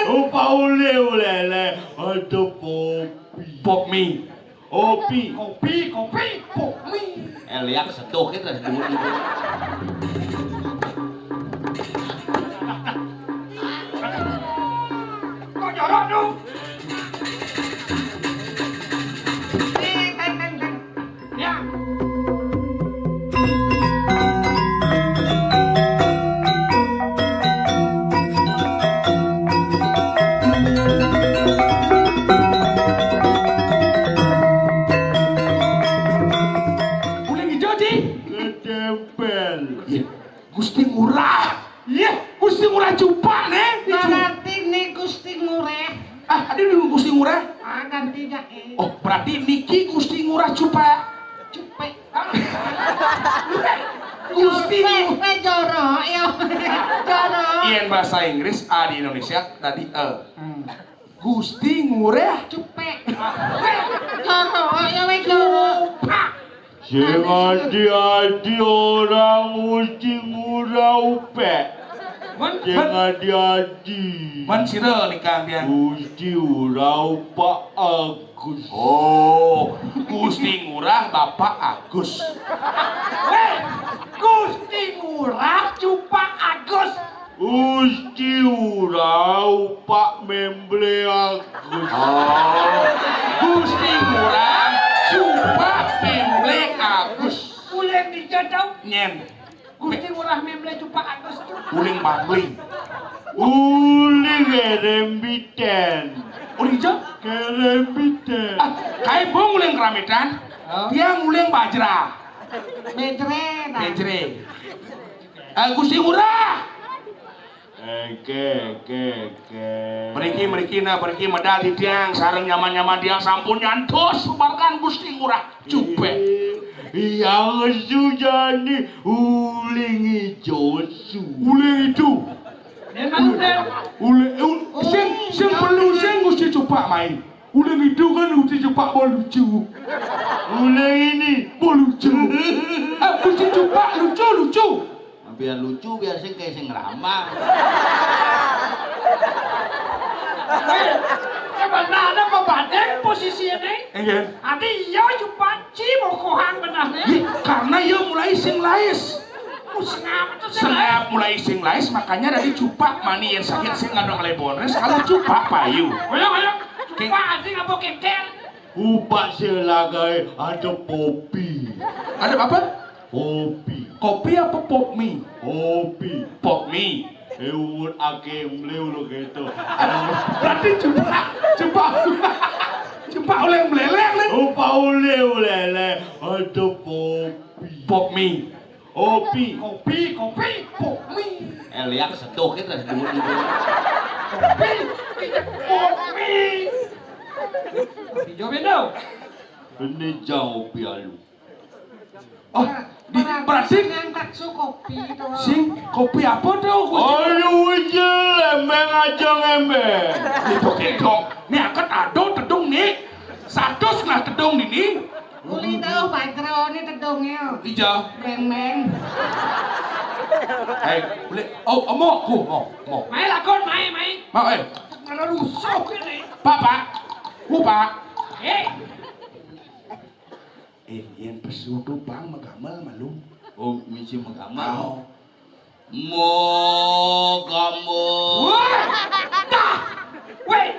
Paule, ada kopi. Kopi, kopi. Lihat seduh kita seduh itu. Kok jorok dong? Ya. Gusti Ngurah. Iya, Gusti Ngurah Cupak nih. Berarti nih Gusti Ngurah. Ada nih Gusti Ngurah. Ganti dah. Oh, berarti niki Gusti Ngurah Cupak. Cupak. Gusti Ngurah jorok ya. Jorok. Iya bahasa Inggris A di Indonesia tadi Gusti Ngurah Cupak. Jorok ya we jorok. Jangan hati orang Gusti Ngurah Upek. Jangan hati. Man sira nikah dia. Gusti Ngurah Pak Agus. Oh, Gusti Ngurah Bapak Agus. Gusti Ngurah Cupak Agus. Gusti Ngurah Pak Memble Agus. Oh, Gusti Ngurah Cupak Memble Agus. Uling dijadau. Nyen. Gusti Ngurah Memble Cupak Agus. Uling bangling. Uling kerembitan. Uling jauh? Kerembitan. Kayak bong uling keramitan. Dia nguling bajra. Mejre. Gusti Ngurah. Meriki medal di tiang sareng nyaman diang sampun nyantos subarkan Gusti Ngurah Cupak. Yang sujani uling hijau. Uling itu. Sing perlu sing Gusti Cupak main. Uling itu kan Gusti Cupak mau lucu. Uling ini mau lucu. Gusti Cupak lucu. Biar lucu, biar sing kayak sing ramah. Sebenarnya membanding posisi ini. Iya. Adi iya Cupak mau kohang benar nih. Karena ia mulai sing lais. Sengap Sengap mulai sing lais, makanya dari Cupak mani yang sakit sing ngadong lebonres kalau Cupak payu. Ayo. Cupak anjing apa kekel? Upak selagai ada kopi. Ada apa? Kopi. Kopi apa pop mie? Kopi. Pop mie. Umur ake mleu lo gitu. Berarti Cupak oleh meleleh nih. Upak oleh. Ada kopi. Pop mie. Kopi. Pop mie. Lihat seduh kita seduh itu. Kopi. Dijawabin dong. Ini jauh pialu. Oh, berarti yang taksu kopi itu. sing kopi apa tuh? Aduh, lembeng aja ngembeng. Itu kedong. Nih akan ado tedung nih. Satu setengah tedung ini. Uli tahu bajro ini tedongnya. Ija. Reng. Boleh. Oh, mau. Main lakon, main. Mau Kalau rusuh ini. Pak. Yang pesudu bang magamal malu. Oh, misi mengamal. Mau. Dah.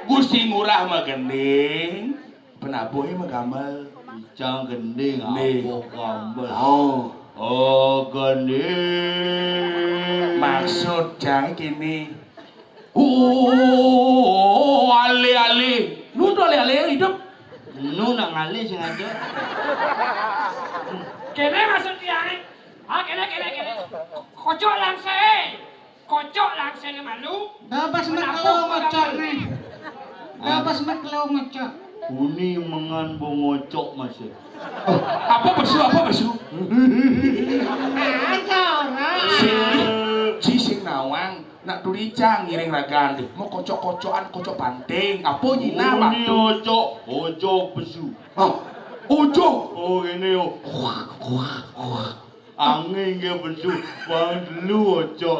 Gusti Ngurah magending. Penaboy magamal. Icang gending apa gambar. Oh, gending. Maksud jangan gini. Ali. Lu tuh ali hidup. Nu nak ngalih sing aja. Kene maksud tiang. Kene. Kocok langse malu. Dapat maklo ngocok nih. Dapat maklo ngocok. Uni mengan bongocok masih. Apa besu? Sing nawang nak tulicang ngiring ragan deh. Mau kocok-kocokan kocok banting. Apa nyina Uni batu? ojo besu. Ojo. Oh ini angin dia besu. Bang dulu ojo.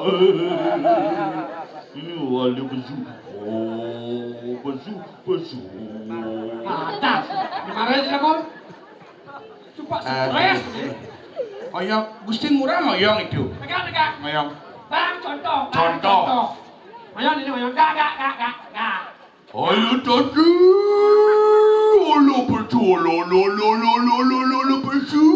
Ini wali besu. Oh, besu. Atas. Dimarahin sih Bun. Cupak stres. Oyong, Gusti murah ngoyong itu. Tegak. Ngoyong. Bang contoh. Oyong ini oyong. Gak. Ayo tadi. Olo besu. Olo besu.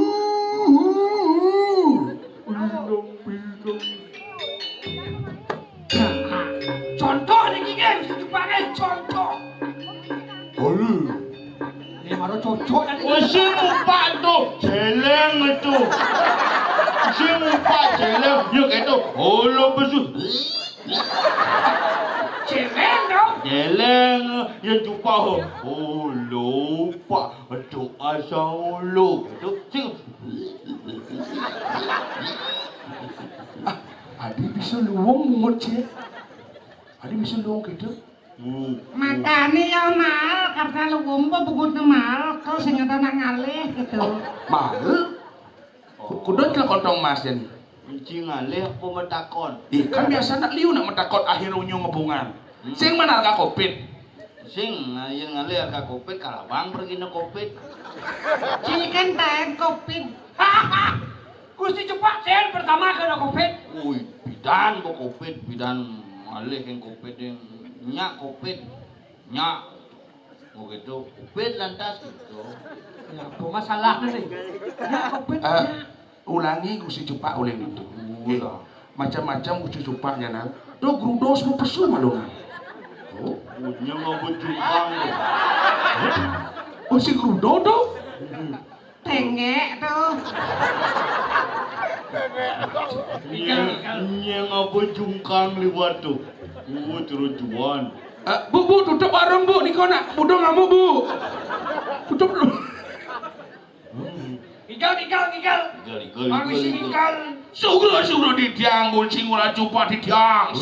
Contoh nih gini, cupaknya contoh. Ayo. Ini baru cocok dan Si mupak tuh jeleng itu. Si mupak jeleng, yuk itu. Olo besu. celeng dong. Jeleng, ya jumpa. Oh lupa, doa sang ulu. Itu. Adi bisa luang mungut sih. Adi bisa luang gitu. Makanya ya mal, karena lu gombo buku mal, kau sing ada nak ngalih gitu. Mal? Kudut lah kontong mas jadi. Encing ngalih apa metakon? Kan biasa nak liu nak metakot akhir unyu ngebungan. Sing mana harga kopit? Sing yang ngalih harga kopit kalawang pergi na kopit. Cikan tahan kopit. Gusti cepat sen pertama ke kopit. Uy, bidan po kopit, bidan ngalih yang kopit yang nyak kopit, nyak. Oh gitu, kopit lantas gitu. Ya, apa masalahnya nih? Ya kopit. Ulangi Gusti Cupak oleh itu. Macam-macam Gusti Cupaknya nang. Do grudos mau pesu malu nang. Oh, punya ngabut jungkang. Oh si grudo do. Tengek tuh. Nya ngabut jungkang liwat tuh. Terus juan. Bu tutup warung bu, niko nak budo ngamu bu. Tutup dulu. Igal. Mangisi igal. Sugro didiang kuncing ora cupa didiang.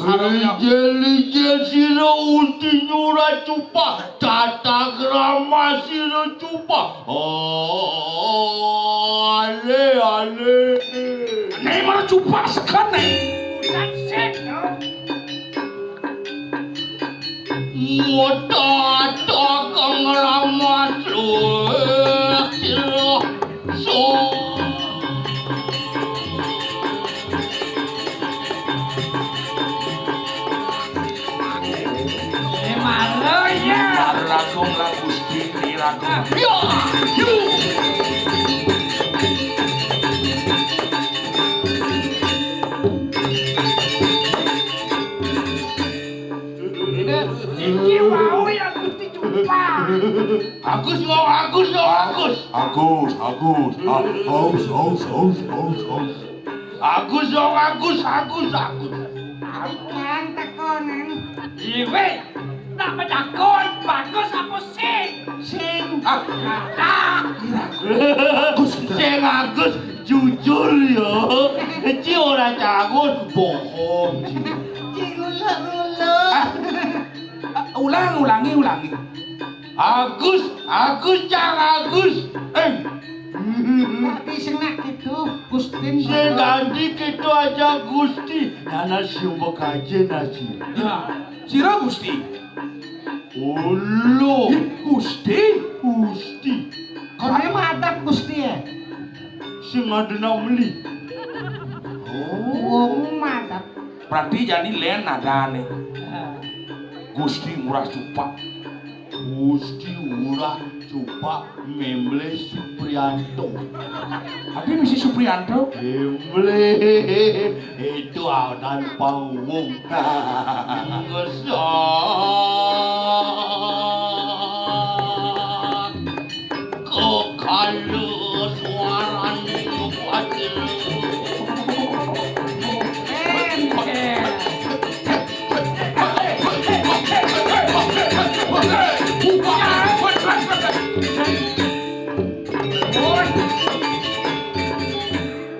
Lijel sira unti nyura cupa, tata grama sira cupa. Oh, ale. Nih mana cupa sekan nih. Bukan sek tuh. Tata kang ramat sira so. Ragung lah Gusti Ragung. Yo. Iki wau ya Gusti Cupak. Agus. Ikan tekonan. Iwe. Nak medakon bagus apa sing? Sing. Agus jujur ya. Ci ora cagun bohong. Ulangi. Agus. Tapi sing nak gitu Gusti. Sing ganti gitu aja Gusti. Nana siumbo kaje nasi. Sira Gusti. Ulu. Gusti. Kono madap Gusti ya. Sing adena meli. Wong madap. Berarti jadi len nadane. Gusti murah cupak. Gusti urah cupak memble Supriyanto. Tapi misi Supriyanto. Memble itu adan panggung. Ngesak kekalu suaranya kuatir.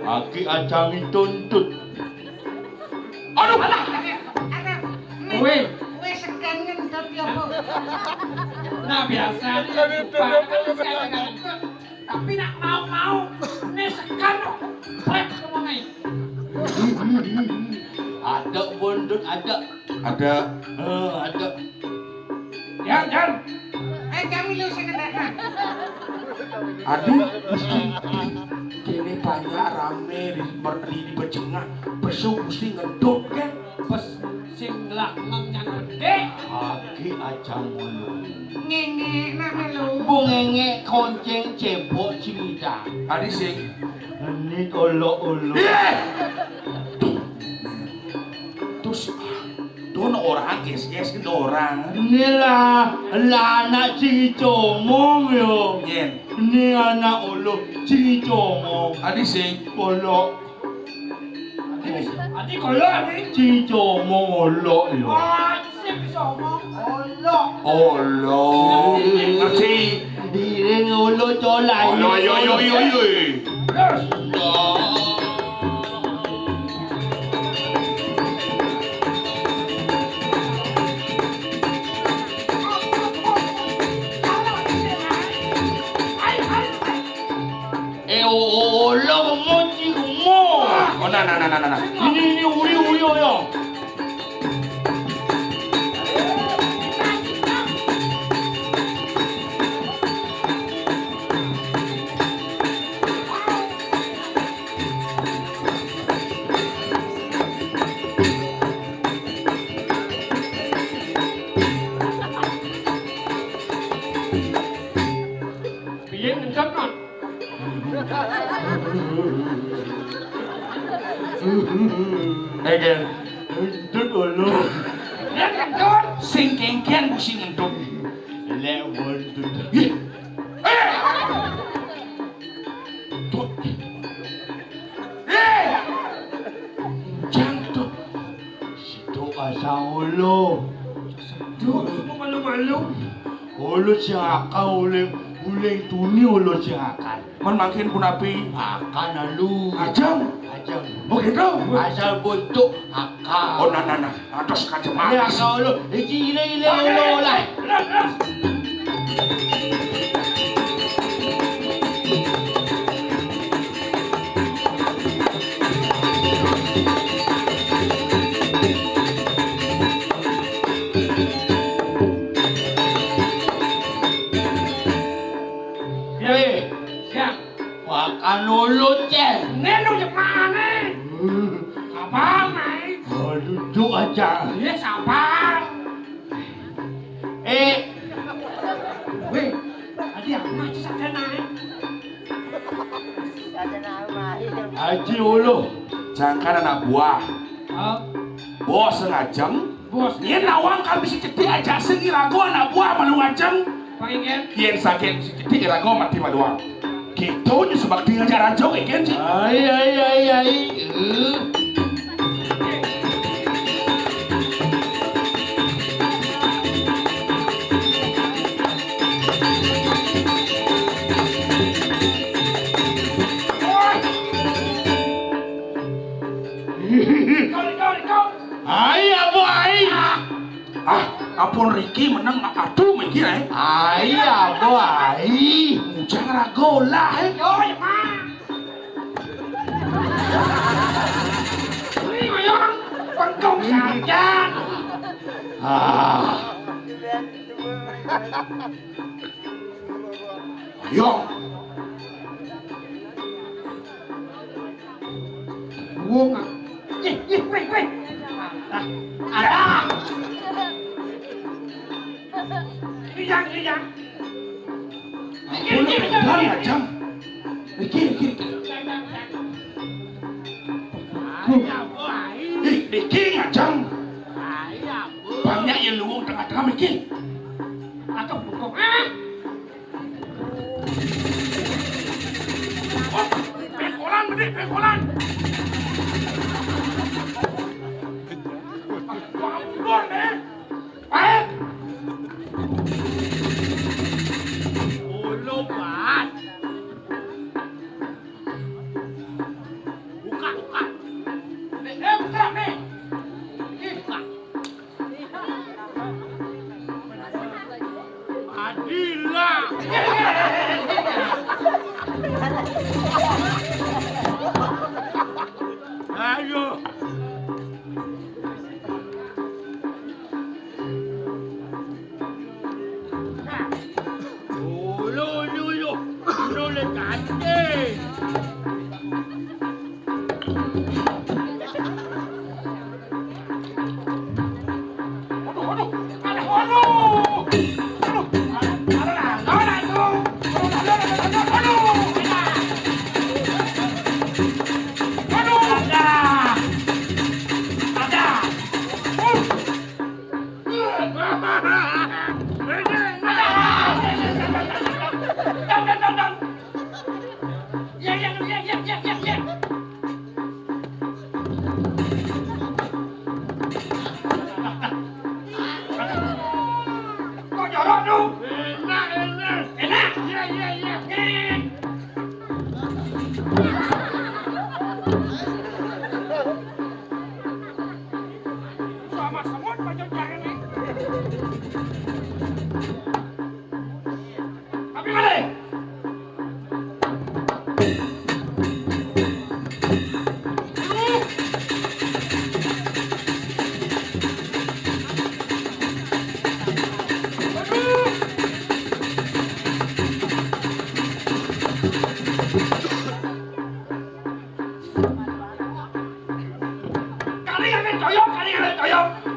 Aki acangi tuntut. Aduh. Weh sekan ngentut ya Bu. Nah biasa tapi nak mau ini sekan prep kemongai. Ada bondot ada. Ada. Ada. Jan. Kami lu sing ngedekan. Aduh, Gusti. Kene banyak rame di Bejengah. Besok Gusti ngedot kan. Bes sing lanang yang gede. Aki aja mulu. Ngenge nak melu. Bu ngenge konceng cebok cerita. Adi sing. Ini olo-olo. Terus dono orang yes kan orang. Ini lah anak cicomong yo. Yen. Ini anak olo cicomong. Adi sing. Olo. Adi kolo adi. Cicomong olo yo. Wah, sing bisa omong olo. Olo. Ngerti. Ini olo colai. Olo yo. Terus. Olo mochi mo. Oh nah. Ini uri yo. Biyen ngendep non. Egen. Itu olo. Biyen ngendep. Sing kengken Gusti ngedot. Lewat itu. Tut. Jantung. Situ asal olo. Duh, malu-malu. Olo siaka oleh tuni olo siakan. Man makin punapi. Akan lalu. Ajang. Oh gitu. Asal bentuk akan. Oh nah. Atas kaca Ini makas. akan olo. Ile olo lah. Siap. Makan olo cek. Nenu yang mana? Sabar, Mai. Duduk aja. Iya, sabar. Weh, tadi aku masih sadar naik. Haji olo. Jangkan anak buah. Oh, Bos ngajeng. bos. Yen nawang kan bisa cedik aja sing irago anak buah malu ngajeng. Pengen. Yen sakit cedik irago mati maluang. Gitu nya sebab di ngajar aja kan sih. Ai. Kau. Ai apa ai? Ampun Riki menang aduh mikir Ai apa ai? Ujang rago lah Yo, ya mah. Ini ngoyong pengkong saja. Ayo. Buông à? Wait. Ada. Kijang. Ampun pegang ngajeng. Riki. Riki ngajeng. Banyak yang luwung tengah-tengah Riki. Atau bungkuk. Oh, pengkolan. Bangun deh. Baik. Ulu bat. Buka. Buka nih. Buka. Adilah. Ayo. boleh kacau.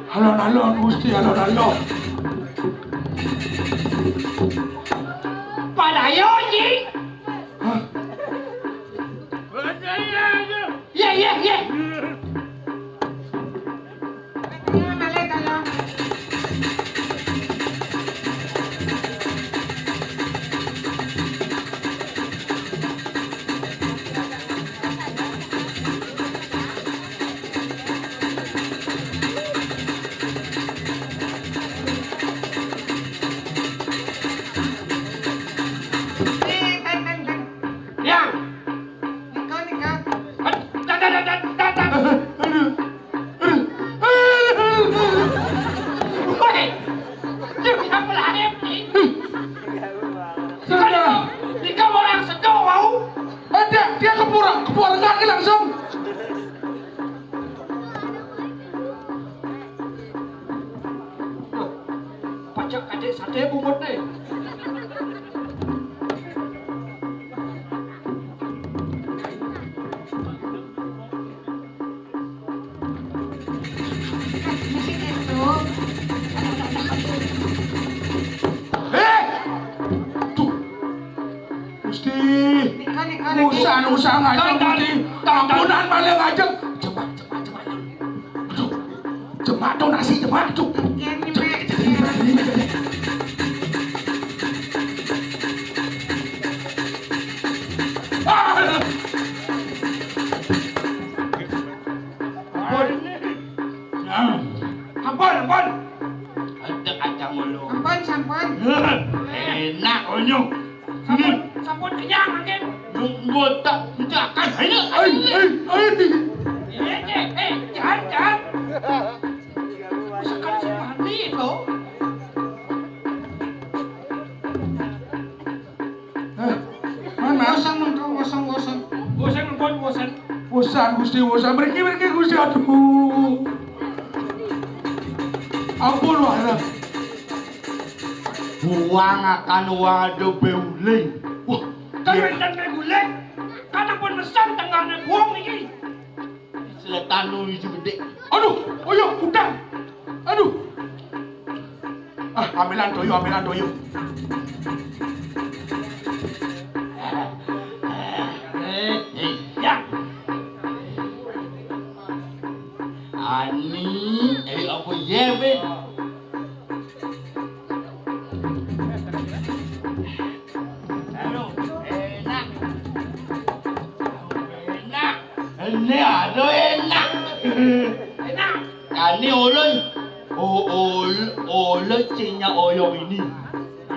Alon-alon Gusti, alon-alon. Padayo Ji. Hah? Ye ye ye. Dia ke pura kaki langsung. Pajak adik sate bungut nih. Tuh. Gusti. Usah ngajak Gusti. Ampunan malah ngajak. Jemak donasi jemak tuh. Ampun. Ada kacang mulu. Sampun. Enak onyong. Sampun kenyang makin. Botak jangan ini. Jangan. Sekali mandi itu. Bosan Gusti, bosan. Pergi Gusti, aduh. Ampun wah. Buang akan waduh beuling. Wah, Dan beguling. Karena pun mesan tengahnya buang ini. Setan lu itu gede. aduh, udang. Aduh. Ambilan toyo. Ya. Ani, apa ye be? Ini ada enak. Ani ulun, ulun cinya oyong ini.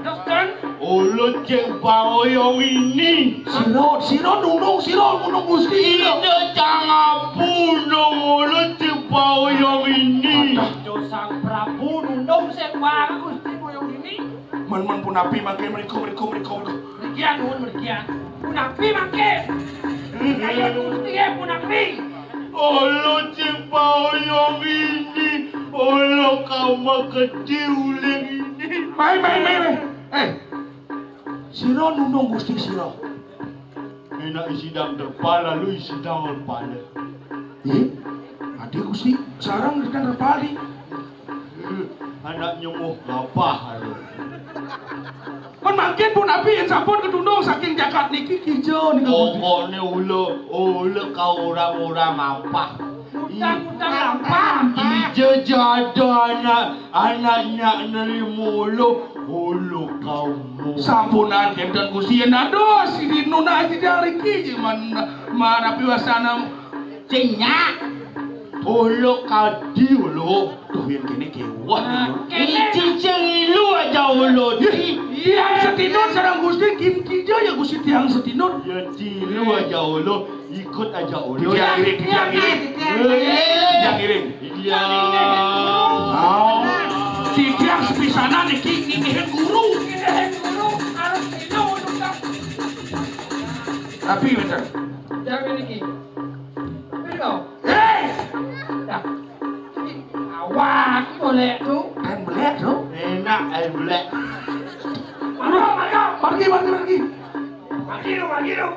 Dokter. Ulun cempa oyong ini. Siro nunung Gusti. Ini jangan punung ulun cempa oyong ini. Sang Prabu nundung sing wae Gusti oyong ini. Men punapi mangke mriku. Mergian. Punapi mangke. Ayo Gusti punapi. Ulun cempa oyong ini. Ulun kamu kecil ini. Mai. Siro nunung Gusti siro. Enak sidang terpala, lu sidang terpala. Ada Gusti, sarang dengan terpali. Anak nyemuh gapah lu. Kan makin pun api yang sampun ketundung saking jakat niki kijo nih Gusti. Pokoknya ule kau orang-orang apa? Udang apa? Ijo jodoh anaknya nerima ulu kamu. Sampunan kenten Gusti nado si dinuna si dari kiji mana piwasana Cenyak. Ulu kadi ulu. tuh yang kene kewah. Cicing lu aja ulu. Yang setinut sarang Gusti kijo ya Gusti tiang setinut. Ya cilu aja ulu. Ikut aja ulu. Tiang iring. Tiang iring. Iya. Oh, si tiang sepisanan iki guru. Harus itu udang. Tapi bener. Jangan ini. Ayo. Hei, Awak boleh tuh. kan belek tuh. Enak black. Pergi. Pagi lu.